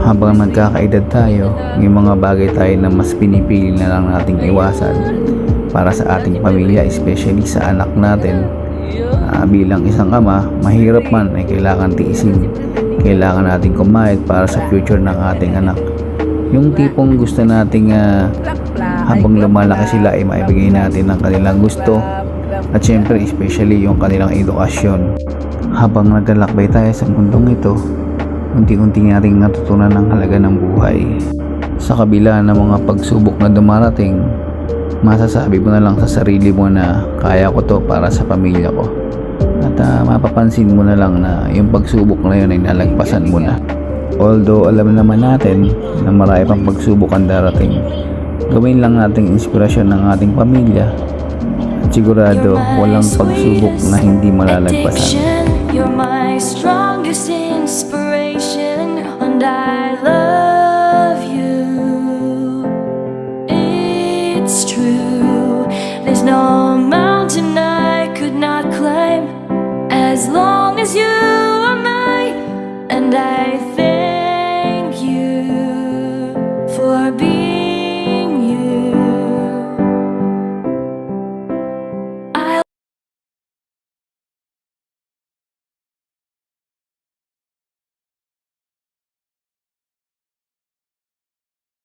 Habang nagkakaedad tayo, may mga bagay tayo na mas pinipili na lang nating iwasan para sa ating pamilya, especially sa anak natin. Bilang isang ama, mahirap man ay kailangan tiisin. Kailangan nating kumahit para sa future ng ating anak. Yung tipong gusto nating habang lumalaki sila ay maibigay natin ang kanilang gusto, at syempre especially yung kanilang edukasyon. Habang naglalakbay tayo sa mundong ito, unti-unti nating natutunan ang halaga ng buhay. Sa kabila ng mga pagsubok na dumarating, masasabi mo na lang sa sarili mo na kaya ko to para sa pamilya ko. At mapapansin mo na lang na yung pagsubok na yun ay nalagpasan mo na. Although alam naman natin na marami pang pagsubok ang darating, gawin lang nating inspirasyon ng ating pamilya at sigurado walang pagsubok na hindi malalagpasan. You're my strongest inspiration, and I love you. It's true, there's no mountain I could not climb as long as you are mine, and I thank you for being